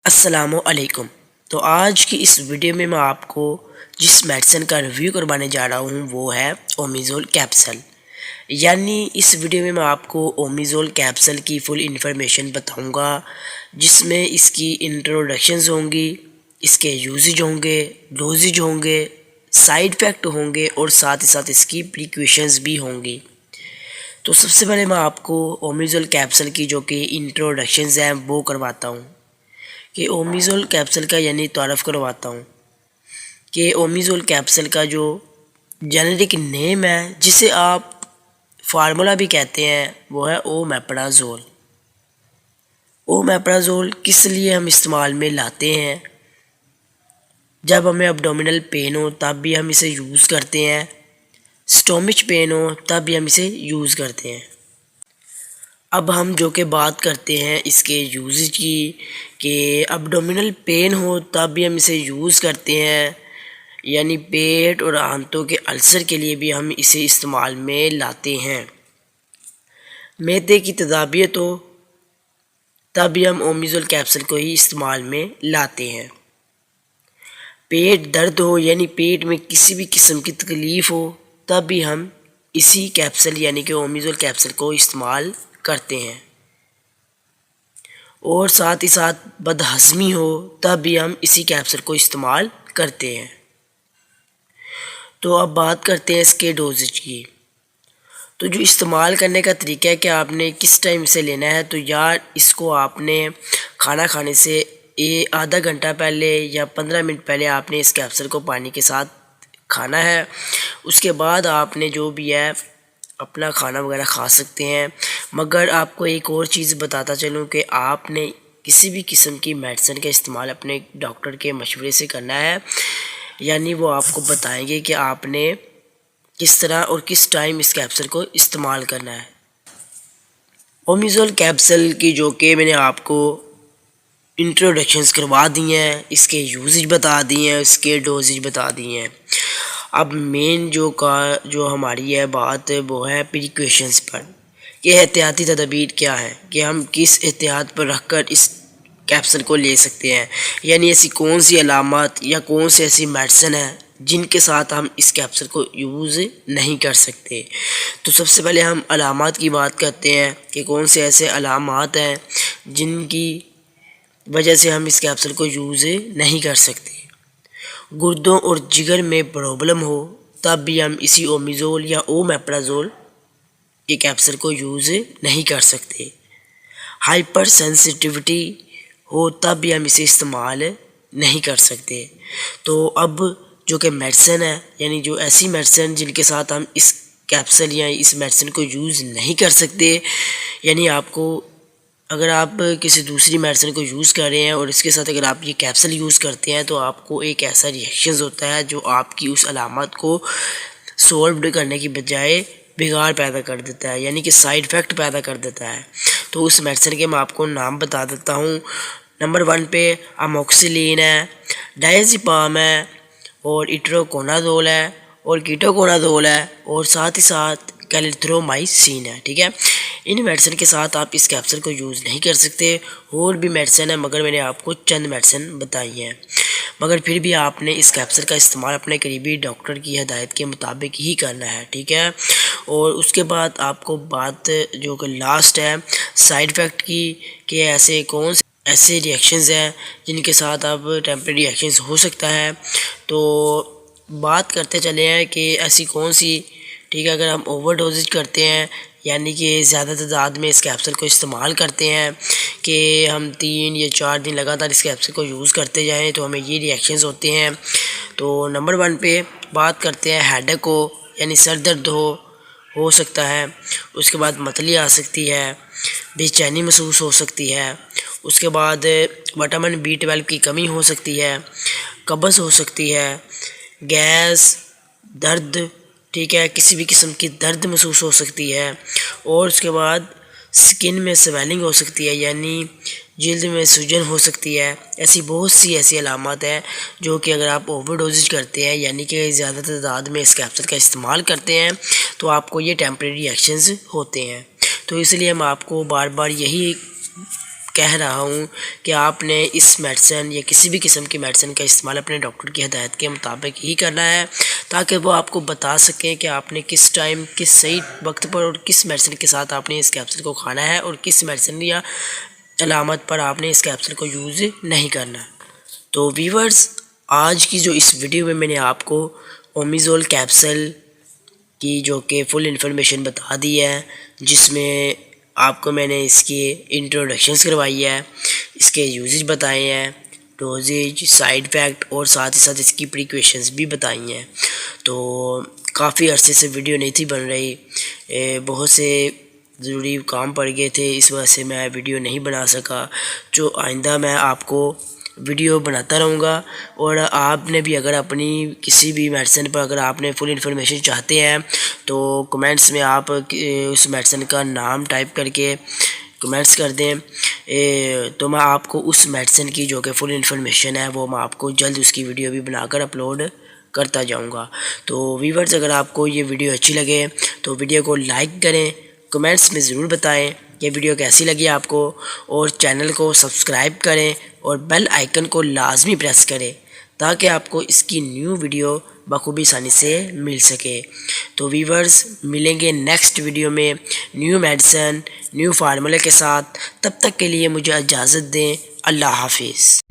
अस्सलामुअलैकुम। तो आज की इस वीडियो में मैं आपको जिस मेडिसिन का रिव्यू करवाने जा रहा हूँ वो है ओमेज़ोल कैप्सूल। यानी इस वीडियो में मैं आपको ओमेज़ोल कैप्सूल की फुल इन्फॉर्मेशन बताऊँगा, जिसमें इसकी इंट्रोडक्शंस होंगी, इसके यूजेज होंगे, डोजेज होंगे, साइड इफ़ेक्ट होंगे और साथ ही साथ इसकी प्रिकॉशंस भी होंगी। तो सबसे पहले मैं आपको ओमेज़ोल कैप्सूल की जो कि इंट्रोडक्शंस हैं वो करवाता हूँ कि ओमेज़ोल कैप्सूल का यानी तारफ़ करवाता हूँ कि ओमेज़ोल कैप्सूल का जो जेनेरिक नेम है, जिसे आप फार्मूला भी कहते हैं, वो है ओमेप्राज़ोल। ओमेप्राज़ोल किस लिए हम इस्तेमाल में लाते हैं? जब हमें एब्डोमिनल पेन हो तब भी हम इसे यूज़ करते हैं, स्टोमच पेन हो तब भी हम इसे यूज़ करते हैं। अब हम जो कि बात करते हैं इसके यूजेज की कि एब्डोमिनल पेन हो तब भी हम इसे यूज़ करते हैं, यानी पेट और आंतों के अल्सर के लिए भी हम इसे इस्तेमाल में लाते हैं। मैदे की तदाबियत हो तब भी हम ओमेज़ोल कैप्सूल को ही इस्तेमाल में लाते हैं। पेट दर्द हो यानी पेट में किसी भी किस्म की तकलीफ़ हो तब भी हम इसी कैप्सूल यानी कि ओमेज़ोल कैप्सूल को इस्तेमाल करते हैं। और साथ ही साथ बदहज़मी हो तब भी हम इसी कैप्सूल को इस्तेमाल करते हैं। तो अब बात करते हैं इसके डोजेज की। तो जो इस्तेमाल करने का तरीका है कि आपने किस टाइम से लेना है, तो यार इसको आपने खाना खाने से आधा घंटा पहले या 15 मिनट पहले आपने इस कैप्सूल को पानी के साथ खाना है। उसके बाद आपने जो भी है अपना खाना वगैरह खा सकते हैं। मगर आपको एक और चीज़ बताता चलूँ कि आपने किसी भी किस्म की मेडिसिन का इस्तेमाल अपने डॉक्टर के मशवरे से करना है, यानी वो आपको बताएंगे कि आपने किस तरह और किस टाइम इस कैप्सूल को इस्तेमाल करना है। ओमेज़ोल कैप्सूल की जो कि मैंने आपको इंट्रोडक्शंस करवा दी हैं, इसके यूजेज बता दिए हैं, इसके डोजेज बता दिए हैं। अब मेन जो हमारी है बात वो है प्रिकॉशंस पर कि एहतियाती तदबीर क्या है, कि हम किस एहतियात पर रख कर इस कैप्सूल को ले सकते हैं, यानी ऐसी कौन सी अलामत या कौन सी ऐसी मेडिसिन है जिनके साथ हम इस कैप्सूल को यूज़ नहीं कर सकते। तो सबसे पहले हम अलामत की बात करते हैं कि कौन से ऐसे अलामत हैं जिनकी वजह से हम इस कैप्सूल को यूज़ नहीं कर सकते। गुर्दों और जिगर में प्रॉब्लम हो तब भी हम इसी ओमेज़ोल या ओमेप्राज़ोल के कैप्सूल को यूज़ नहीं कर सकते। हाइपर सेंसिटिविटी हो तब भी हम इसे इस्तेमाल नहीं कर सकते। तो अब जो कि मेडिसिन है, यानी जो ऐसी मेडिसिन जिनके साथ हम इस कैप्सूल या इस मेडिसिन को यूज़ नहीं कर सकते, यानी आपको अगर आप किसी दूसरी मेडिसिन को यूज़ कर रहे हैं और इसके साथ अगर आप ये कैप्सूल यूज़ करते हैं तो आपको एक ऐसा रिएक्शन होता है जो आपकी उस अलामत को सॉल्व करने की बजाय बिगाड़ पैदा कर देता है, यानी कि साइड इफ़ेक्ट पैदा कर देता है। तो उस मेडिसिन के मैं आपको नाम बता देता हूँ। नंबर 1 पे अमोक्सिलिन है, डायज़ेपाम है, और इट्रोकोनाज़ोल है, और कीटोकोनाज़ोल है, और साथ ही साथ कैलिथ्रोमाइसिन है। ठीक है, इन मेडिसिन के साथ आप इस कैप्सूल को यूज़ नहीं कर सकते। और भी मेडिसिन है मगर मैंने आपको चंद मेडिसिन बताई हैं, मगर फिर भी आपने इस कैप्सूल का इस्तेमाल अपने करीबी डॉक्टर की हिदायत के मुताबिक ही करना है। ठीक है, और उसके बाद आपको बात जो कि लास्ट है साइड इफ़ेक्ट की, कि ऐसे कौन से ऐसे रिएक्शंस हैं जिनके साथ अब टेम्परेरी रिएक्शंस हो सकता है। तो बात करते चले हैं कि ऐसी कौन सी, ठीक है, अगर हम ओवरडोजेज करते हैं यानी कि ज़्यादा तादाद में इस कैप्सूल को इस्तेमाल करते हैं कि हम 3 या 4 दिन लगातार इस कैप्सूल को यूज़ करते जाएं तो हमें ये रिएक्शंस होते हैं। तो नंबर 1 पे बात करते हैं हेडेक हो, यानी सर दर्द हो सकता है। उसके बाद मतली आ सकती है, बेचैनी महसूस हो सकती है। उसके बाद विटामिन B12 की कमी हो सकती है, कब्ज़ हो सकती है, गैस, दर्द, ठीक है, किसी भी किस्म की दर्द महसूस हो सकती है। और उसके बाद स्किन में स्वेलिंग हो सकती है, यानी जल्द में सूजन हो सकती है। ऐसी बहुत सी ऐसी अलामत है जो कि अगर आप ओवरडोजेज करते हैं यानी कि ज़्यादा तादाद में इस कैप्सूल का इस्तेमाल करते हैं तो आपको ये टेम्परेरी रिएक्शंस होते हैं। तो इसलिए हम आपको बार बार यही कह रहा हूँ कि आपने इस मेडिसिन या किसी भी किस्म की मेडिसिन का इस्तेमाल अपने डॉक्टर की हिदायत के मुताबिक ही करना है, ताकि वो आपको बता सकें कि आपने किस टाइम किस सही वक्त पर और किस मेडिसिन के साथ आपने इस कैप्सूल को खाना है और किस मेडिसिन या अलामत पर आपने इस कैप्सूल को यूज़ नहीं करना। तो व्यूअर्स, आज की जो इस वीडियो में मैंने आपको ओमेज़ोल कैप्सूल की जो कि फुल इन्फॉर्मेशन बता दी है, जिसमें आपको मैंने इसकी इंट्रोडक्शंस करवाई है, इसके यूजेज बताए हैं, डोजेज, साइड इफ़ेक्ट और साथ ही साथ इसकी प्रिकॉशंस भी बताई हैं। तो काफ़ी अरसे से वीडियो नहीं थी बन रही, बहुत से ज़रूरी काम पड़ गए थे, इस वजह से मैं वीडियो नहीं बना सका। जो आइंदा मैं आपको वीडियो बनाता रहूँगा। और आपने भी अगर अपनी किसी भी मेडिसिन पर अगर आपने फुल इन्फॉर्मेशन चाहते हैं तो कमेंट्स में आप उस मेडिसिन का नाम टाइप करके कमेंट्स कर दें, तो मैं आपको उस मेडिसिन की जो कि फुल इन्फॉर्मेशन है वो मैं आपको जल्द उसकी वीडियो भी बनाकर अपलोड करता जाऊंगा। तो व्यूअर्स, अगर आपको ये वीडियो अच्छी लगे तो वीडियो को लाइक करें, कमेंट्स में ज़रूर बताएं ये वीडियो कैसी लगी आपको, और चैनल को सब्सक्राइब करें और बेल आइकन को लाजमी प्रेस करें ताकि आपको इसकी न्यू वीडियो बखूबी आसानी से मिल सके। तो व्यूअर्स, मिलेंगे नेक्स्ट वीडियो में न्यू मेडिसिन न्यू फार्मूले के साथ। तब तक के लिए मुझे इजाज़त दें। अल्लाह हाफिज़।